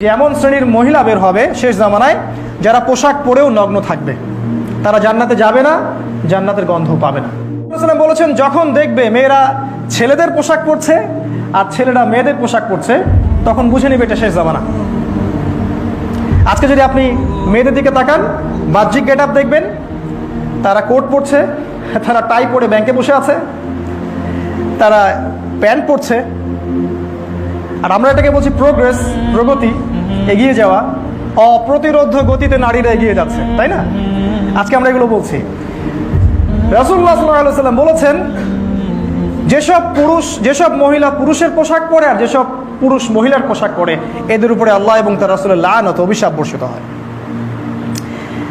এমন শ্রেণীর মহিলা বের হবে শেষ জামানায় যারা পোশাক পরেও নগ্ন থাকবে, তারা জান্নাতে যাবে না, জান্নাতের গন্ধ পাবে না। রাসূল বলেছেন, যখন দেখবে মেয়েরা ছেলেদের পোশাক পরছে আর ছেলেরা মেয়েদের পোশাক পরছে, তখন বুঝে নিবে এটা শেষ জামানা। আজকে যদি আপনি মেয়েদের দিকে তাকান, বাহ্যিক গেট আপ দেখবেন, তারা কোট পরছে, তারা টাই পরে ব্যাংকে বসে আছে, তারা প্যান্ট পরছে। আর আমরা এটাকে বলছি প্রোগ্রেস, প্রগতি, এগিয়ে যাওয়া। অপ্রতিরোধ্য গতিতে নারীরা এগিয়ে যাচ্ছে, তাই না? আজকে আমরা এগুলো বলছি। রাসূলুল্লাহ সাল্লাল্লাহু আলাইহি ওয়াসাল্লাম বলেছেন, যেসব মহিলা পুরুষের পোশাক পরে আর যেসব পুরুষ মহিলার পোশাক পরে, এদের উপরে আল্লাহ এবং তার রাসূলের লানত, অভিশাপ বর্ষিত হয়।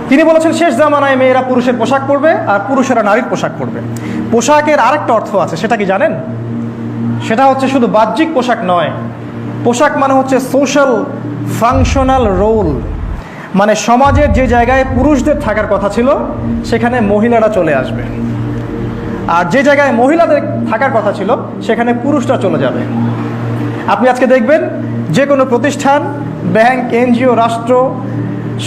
তিনি বলেছেন, শেষ জামানায় মেয়েরা পুরুষের পোশাক পরবে আর পুরুষেরা নারীর পোশাক পরবে। পোশাকের আরেকটা অর্থ আছে, সেটা কি জানেন? সেটা হচ্ছে শুধু বাহ্যিক পোশাক নয়। পোশাক মানে হচ্ছে সোশ্যাল ফাংশনাল রোল, মানে সমাজের যে জায়গায় পুরুষদের থাকার কথা ছিল সেখানে মহিলারা চলে আসবে, আর যে জায়গায় মহিলাদের থাকার কথা ছিল সেখানে পুরুষরা চলে যাবে। আপনি আজকে দেখবেন যে কোনো প্রতিষ্ঠান, ব্যাংক, এনজিও, রাষ্ট্র,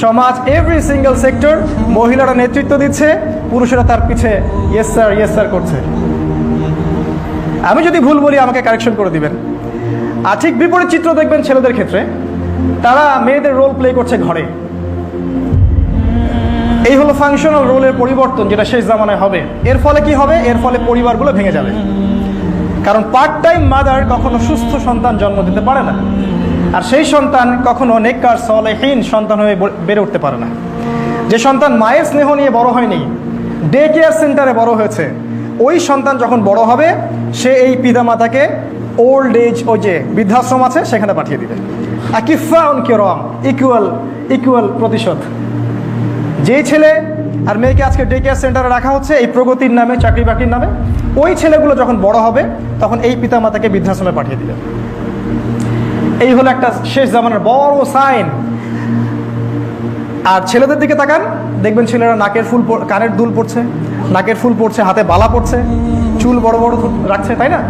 সমাজ, এভরি সিঙ্গেল সেক্টর মহিলারা নেতৃত্ব দিচ্ছে, পুরুষেরা তার পিছে ইয়েস স্যার, ইয়েস স্যার করছে। আমি যদি ভুল বলি আমাকে কারেকশন করে দিবেন। আর ঠিক বিপরীত চিত্র দেখবেন ছেলেদের ক্ষেত্রে, তারা মেয়েদের রোল প্লে করছে ঘরে। এই হলো ফাংশনাল রোলের পরিবর্তন, যেটা শেষ জামানায় হবে। এর ফলে কি হবে? এর ফলে পরিবারগুলো ভেঙে যাবে। কারণ পার্ট টাইম মাদার কখনো সুস্থ সন্তান জন্ম দিতে পারে না, আর সেই সন্তান কখনো নেককার সালেহীন সন্তান হয়ে বেড়ে উঠতে পারে না। যে সন্তান মায়ের স্নেহ নিয়ে বড় হয়নি, ডে কেয়ার সেন্টারে বড় হয়েছে, ওই সন্তান যখন বড় হবে সে এই পিতামাতাকে ওল্ড এজ, ওই যে বৃদ্ধাশ্রম আছে, সেখানে পাঠিয়ে দিবে। আকিফা উনকে রং, ইকুয়াল প্রতিশোধ। যেই ছেলে আর মেয়েকে আজকে ডে কেয়ার সেন্টারে রাখা হচ্ছে এই প্রগতির নামে, চাকরি বাকরির নামে, ওই ছেলেগুলো যখন বড় হবে তখন এই পিতামাতাকে বৃদ্ধাশ্রমে পাঠিয়ে দিবে। এই হলো একটা শেষ জামানার বড় সাইন। আর ছেলেদের দিকে তাকান, দেখবেন ছেলেরা নাকের ফুল, কানের দুল পড়ছে, নাকের ফুল পড়ছে, হাতে বালা পড়ছে, চুল বড় বড় রাখছে, তাই না?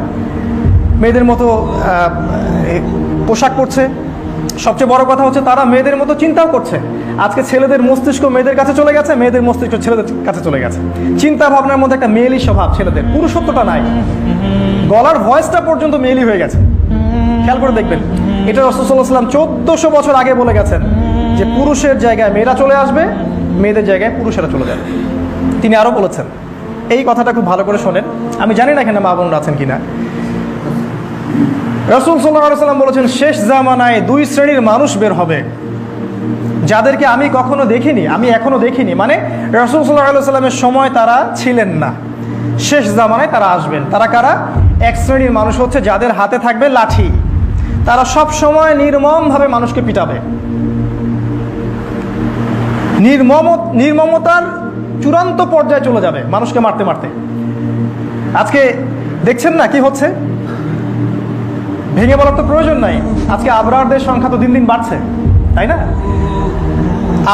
মেয়েদের মতো পোশাক পরছে। সবচেয়ে বড় কথা হচ্ছে তারা মেয়েদের মতো চিন্তাও করছে। আজকে ছেলেদের মস্তিষ্ক মেয়েদের কাছে চলে গেছে, মেয়েদের মস্তিষ্ক ছেলেদের কাছে চলে গেছে। চিন্তা ভাবনার মধ্যে একটা মেয়েলি স্বভাব ছেলেদের, পুরুষত্বটা নাই। গলার ভয়েসটা পর্যন্ত মেয়েলি হয়ে গেছে। খেয়াল করে দেখবেন, এটা রাসূল সাল্লাল্লাহু আলাইহি ওয়াসাল্লাম 1400 বছর আগে বলে গেছেন যে পুরুষের জায়গায় মেয়েরা চলে আসবে, মেয়েদের জায়গায় পুরুষেরা চলে যাবে। তিনি আরও বলেছেন, এই কথাটা খুব ভালো করে শোনেন। আমি জানি না এখানে মা বোনরা আছেন কিনা। রাসূল সাল্লাল্লাহু আলাইহি ওয়াসাল্লাম বলেছেন, শেষ জামানায় দুই শ্রেণীর মানুষ বের হবে যাদেরকে আমি কখনো দেখিনি, আমি এখনো দেখিনি। মানে রাসূল সাল্লাল্লাহু আলাইহি ওয়াসাল্লামের সময় তারা ছিলেন না, শেষ জামানায় তারা আসবেন। তারা কারা? এক শ্রেণীর মানুষ হচ্ছে যাদের হাতে থাকবে লাঠি। তারা সব সময় নির্মমভাবে মানুষকে পিটাবে, নির্মমতার চূড়ান্ত পর্যায়ে চলে যাবে, মানুষকে মারতে মারতে। আজকে দেখছেন না কি হচ্ছে? ভেঙে বলার তো প্রয়োজন নাই। আজকে আবরারদের সংখ্যা তো দিন দিন বাড়ছে, তাই না?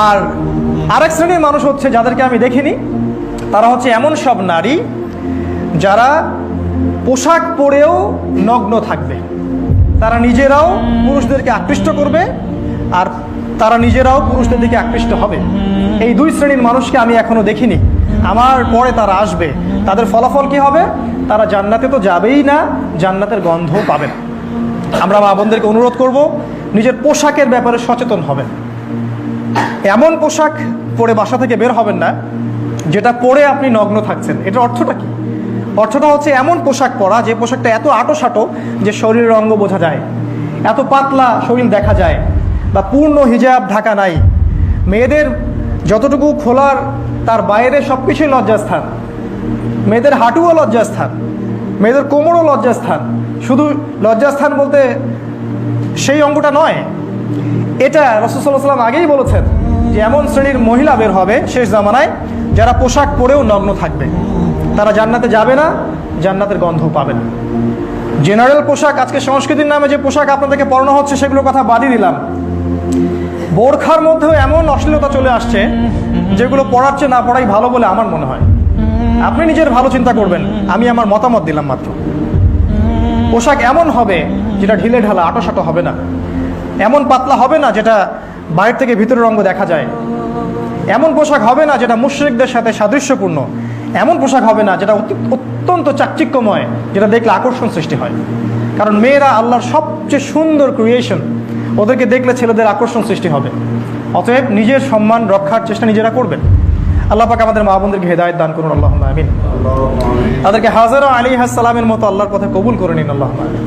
আর আরেক শ্রেণীর মানুষ হচ্ছে যাদেরকে আমি দেখিনি, তারা হচ্ছে এমন সব নারী যারা পোশাক পরেও নগ্ন থাকবে। তারা নিজেরাও পুরুষদেরকে আকৃষ্ট করবে আর তারা নিজেরাও পুরুষদের দিকে আকৃষ্ট হবে। এই দুই শ্রেণীর মানুষকে আমি এখনো দেখিনি, আমার পরে তারা আসবে। তাদের ফলাফল কি হবে? তারা জান্নাতে তো যাবেই না, জান্নাতের গন্ধও পাবে না। আমরা মা বোনদেরকে অনুরোধ করব, নিজের পোশাকের ব্যাপারে সচেতন হবেন। এমন পোশাক পরে বাসা থেকে বের হবেন না যেটা পরে আপনি নগ্ন থাকছেন। এটার অর্থটা কি? অর্থটা হচ্ছে এমন পোশাক পরা যে পোশাকটা এত আঁটোসাঁটো যে শরীরের অঙ্গ বোঝা যায়, এত পাতলা শরীর দেখা যায়, বা পূর্ণ হিজাব ঢাকা নাই। মেয়েদের যতটুকু খোলার তার বাইরে সব কিছুই লজ্জাস্থান। মেয়েদের হাঁটুও লজ্জাস্থান, মেয়েদের কোমরও লজ্জাস্থান। শুধু লজ্জাস্থান বলতে সেই অঙ্গটা নয়, এটা রাসূল সাল্লাল্লাহু আলাইহি ওয়াসাল্লাম আগেই বলেছেন যে এমন শ্রেণীর মহিলা বের হবে শেষ জামানায় যারা পোশাক পরেও নগ্ন থাকবে। তারা জান্নাতে যাবে না, জান্নাতের গন্ধ পাবে না। জেনারেল পোশাক, আজকে সংস্কৃতির নামে যে পোশাক আপনাদেরকে পরানো হচ্ছে সেগুলোর কথা বাদই দিলাম। বোরখার মধ্যেও এমন অশ্লীলতা চলে আসছে যেগুলো পড়ার চেয়ে না পড়াই ভালো বলে আমার মনে হয়। আপনি নিজের ভালো চিন্তা করবেন, আমি আমার মতামত দিলাম মাত্র। পোশাক এমন হবে যেটা ঢিলে ঢালা, আঁটোসাঁটো হবে না। এমন পাতলা হবে না যেটা বাইরে থেকে ভিতরের অঙ্গ দেখা যায়, এমন পোশাক হবে না যেটা মুশরিকদের সাথে সাদৃশ্যপূর্ণ, এমন পোশাক হবে না যেটা অত্যন্ত চাকচিক্যময়, যেটা দেখলে আকর্ষণ সৃষ্টি হয়। কারণ মেয়েরা আল্লাহর সবচেয়ে সুন্দর ক্রিয়েশন, ওদেরকে দেখলে ছেলেদের আকর্ষণ সৃষ্টি হবে। অতএব নিজের সম্মান রক্ষার চেষ্টা নিজেরা করবেন। আল্লাহ পাক আমাদের মা বোনদেরকে হেদায়েত দান করুন, আল্লাহুম্মা আমিন। তাদেরকে হাজেরা আলাইহিস সালামের মতো আল্লাহর পথে কবুল করে নিন, আল্লাহুম্মা আমিন।